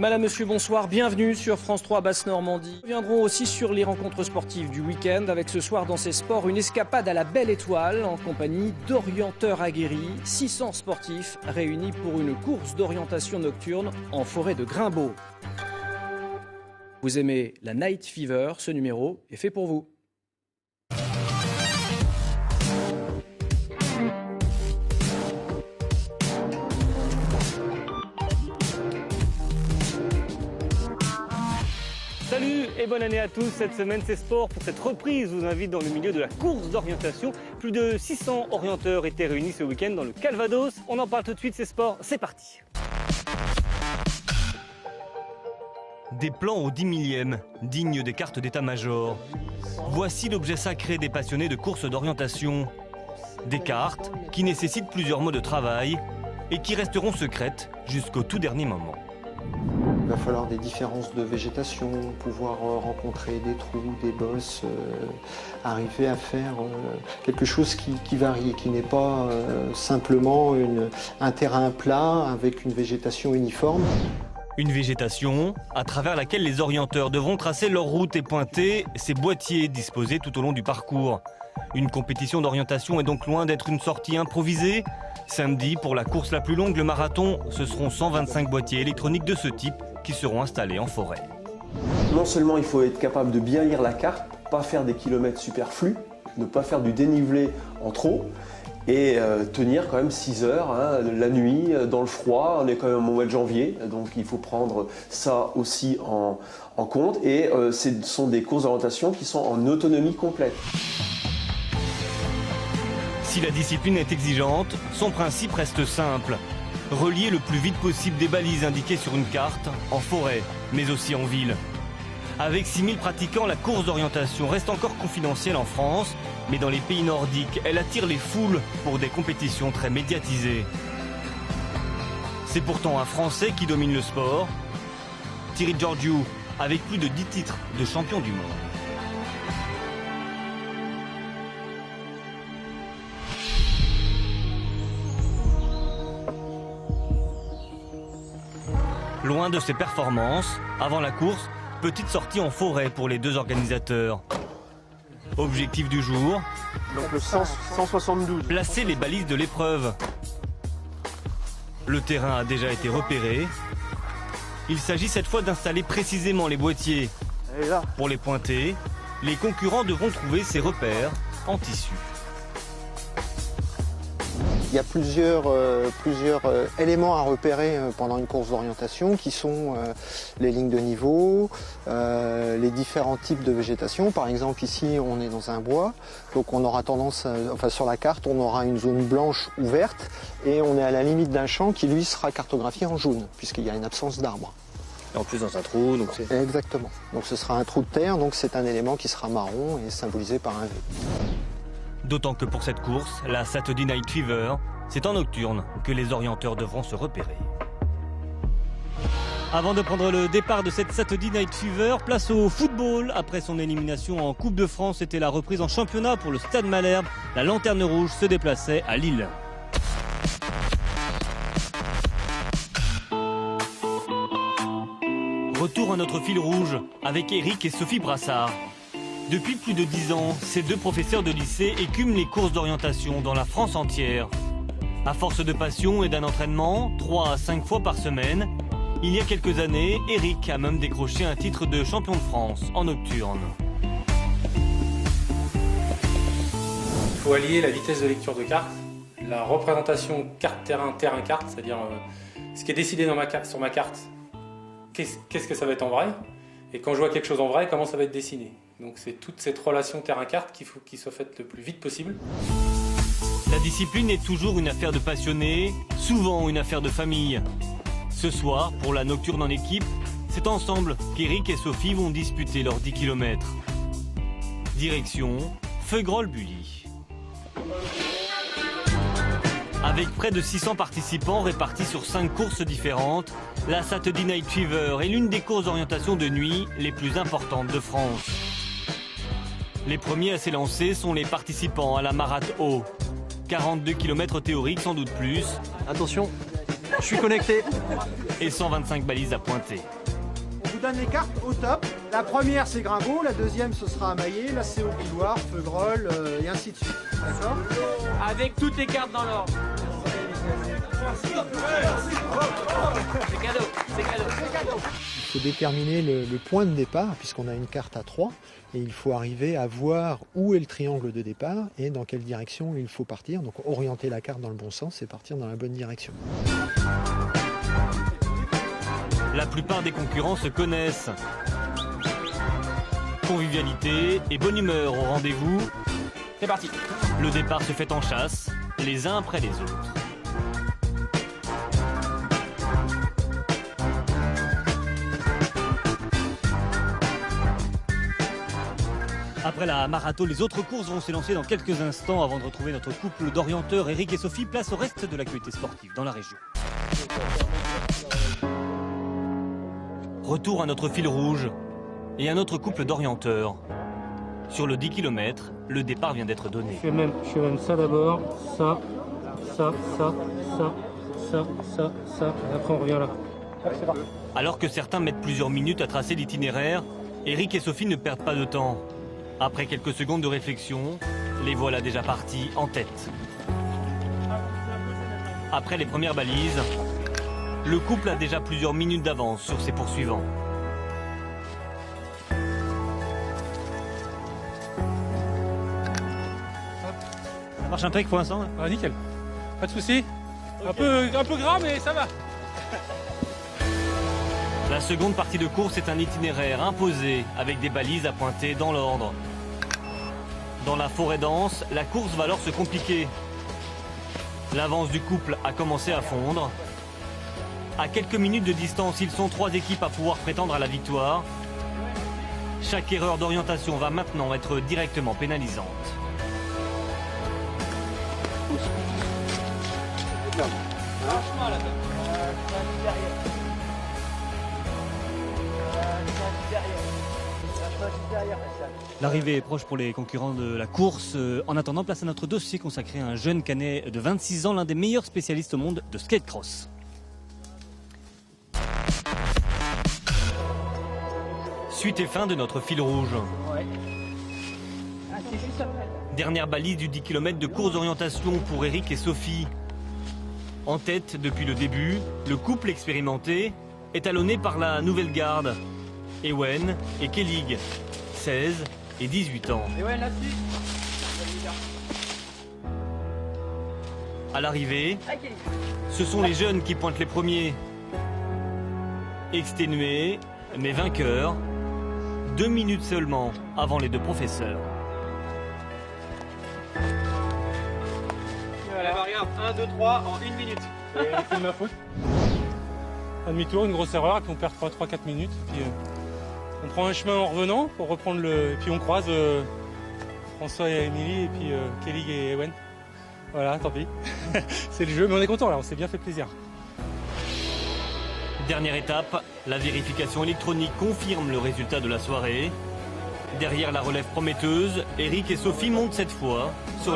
Madame, Monsieur, bonsoir, bienvenue sur France 3 Basse-Normandie. Nous reviendrons aussi sur les rencontres sportives du week-end avec ce soir dans ces sports une escapade à la Belle Étoile en compagnie d'orienteurs aguerris, 600 sportifs réunis pour une course d'orientation nocturne en forêt de Grimbaud. Vous aimez la Night Fever, ce numéro est fait pour vous. Salut et bonne année à tous. Cette semaine, c'est sport. Pour cette reprise, je vous invite dans le milieu de la course d'orientation. Plus de 600 orienteurs étaient réunis ce week-end dans le Calvados. On en parle tout de suite, c'est sport. C'est parti. Des plans au 10 millième, dignes des cartes d'état-major. Voici l'objet sacré des passionnés de course d'orientation. Des cartes qui nécessitent plusieurs mois de travail et qui resteront secrètes jusqu'au tout dernier moment. Il va falloir des différences de végétation, pouvoir rencontrer des trous, des bosses, arriver à faire quelque chose qui varie, qui n'est pas simplement un terrain plat avec une végétation uniforme. Une végétation à travers laquelle les orienteurs devront tracer leur route et pointer ces boîtiers disposés tout au long du parcours. Une compétition d'orientation est donc loin d'être une sortie improvisée. Samedi, pour la course la plus longue, le marathon, ce seront 125 boîtiers électroniques de ce type qui seront installés en forêt. Non seulement il faut être capable de bien lire la carte, pas faire des kilomètres superflus, ne pas faire du dénivelé en trop et tenir quand même 6 heures la nuit dans le froid. On est quand même au mois de janvier, donc il faut prendre ça aussi en compte et ce sont des courses d'orientation qui sont en autonomie complète. Si la discipline est exigeante, son principe reste simple. Relier le plus vite possible des balises indiquées sur une carte, en forêt, mais aussi en ville. Avec 6000 pratiquants, la course d'orientation reste encore confidentielle en France, mais dans les pays nordiques, elle attire les foules pour des compétitions très médiatisées. C'est pourtant un Français qui domine le sport, Thierry Georgiou, avec plus de 10 titres de champion du monde. Loin de ses performances, avant la course, petite sortie en forêt pour les deux organisateurs. Objectif du jour, Donc le 172. placer les balises de l'épreuve. Le terrain a déjà été repéré. Il s'agit cette fois d'installer précisément les boîtiers. Et là, Pour les pointer, les concurrents devront trouver ces repères en tissu. Il y a plusieurs éléments à repérer pendant une course d'orientation qui sont les lignes de niveau, les différents types de végétation. Par exemple ici on est dans un bois, donc on aura tendance, sur la carte on aura une zone blanche ou verte et on est à la limite d'un champ qui lui sera cartographié en jaune puisqu'il y a une absence d'arbres. Et en plus dans un trou, donc c'est... Exactement. Donc ce sera un trou de terre, donc c'est un élément qui sera marron et symbolisé par un V. D'autant que pour cette course, la Saturday Night Fever, c'est en nocturne que les orienteurs devront se repérer. Avant de prendre le départ de cette Saturday Night Fever, place au football. Après son élimination en Coupe de France, c'était la reprise en championnat pour le Stade Malherbe. La Lanterne Rouge se déplaçait à Lille. Retour à notre fil rouge avec Eric et Sophie Brassard. Depuis plus de 10 ans, ces deux professeurs de lycée écument les courses d'orientation dans la France entière. À force de passion et d'un entraînement, 3 à 5 fois par semaine, il y a quelques années, Eric a même décroché un titre de champion de France en nocturne. Il faut allier la vitesse de lecture de carte, la représentation carte-terrain, terrain-carte, c'est-à-dire ce qui est décidé sur ma carte, qu'est-ce que ça va être en vrai, et quand je vois quelque chose en vrai, comment ça va être dessiné. Donc c'est toute cette relation terrain-carte qu'il faut qu'il soit faite le plus vite possible. La discipline est toujours une affaire de passionnés, souvent une affaire de famille. Ce soir, pour la nocturne en équipe, c'est ensemble qu'Eric et Sophie vont disputer leurs 10 km. Direction Feugerolles-Bully. Avec près de 600 participants répartis sur 5 courses différentes, la Saturday Night Fever est l'une des courses d'orientation de nuit les plus importantes de France. Les premiers à s'élancer sont les participants à la Marathon Haut. 42 km théoriques, sans doute plus. Attention. Je suis connecté. Et 125 balises à pointer. On vous donne les cartes au top. La première c'est Grimbaud, la deuxième ce sera Amaillé, là c'est au couloir, Feugrol et ainsi de suite. D'accord? Avec toutes les cartes dans l'ordre. C'est cadeau, c'est cadeau. Il faut déterminer le point de départ, puisqu'on a une carte à 3, et il faut arriver à voir où est le triangle de départ et dans quelle direction il faut partir. Donc orienter la carte dans le bon sens et partir dans la bonne direction. La plupart des concurrents se connaissent. Convivialité et bonne humeur au rendez-vous. C'est parti. Le départ se fait en chasse, les uns après les autres. Après la marathon, les autres courses vont s'élancer dans quelques instants avant de retrouver notre couple d'orienteurs Eric et Sophie. Place au reste de l'actualité sportive dans la région. Retour à notre fil rouge et à notre couple d'orienteurs. Sur le 10 km, le départ vient d'être donné. Je fais même ça d'abord, ça. Et après on revient là. Alors que certains mettent plusieurs minutes à tracer l'itinéraire, Eric et Sophie ne perdent pas de temps. Après quelques secondes de réflexion, les voilà déjà partis en tête. Après les premières balises, le couple a déjà plusieurs minutes d'avance sur ses poursuivants. Ça marche impec pour l'instant. Ah, nickel, pas de soucis. Okay. Un peu gras mais ça va. La seconde partie de course est un itinéraire imposé avec des balises à pointer dans l'ordre. Dans la forêt dense, la course va alors se compliquer. L'avance du couple a commencé à fondre. À quelques minutes de distance, ils sont 3 équipes à pouvoir prétendre à la victoire. Chaque erreur d'orientation va maintenant être directement pénalisante. L'arrivée est proche pour les concurrents de la course. En attendant, place à notre dossier consacré à un jeune canet de 26 ans, l'un des meilleurs spécialistes au monde de skate cross. Suite et fin de notre fil rouge. Dernière balise du 10 km de course d'orientation pour Eric et Sophie. En tête depuis le début, le couple expérimenté est talonné par la nouvelle garde, Ewen et Kellig, 16 et 18 ans. À l'arrivée, ce sont les jeunes qui pointent les premiers. Exténués, mais vainqueurs, 2 minutes seulement avant les 2 professeurs. Voilà, regarde, 1, 2, 3 en 1 minute. C'est de ma faute. Un demi-tour, une grosse erreur, et puis on perd 3-4 minutes. Puis, on prend un chemin en revenant pour reprendre le. Et puis on croise François et Émilie, et puis Kellig et Ewen. Voilà, tant pis. C'est le jeu, mais on est content là, on s'est bien fait plaisir. Dernière étape, la vérification électronique confirme le résultat de la soirée. Derrière la relève prometteuse, Eric et Sophie montent cette fois sur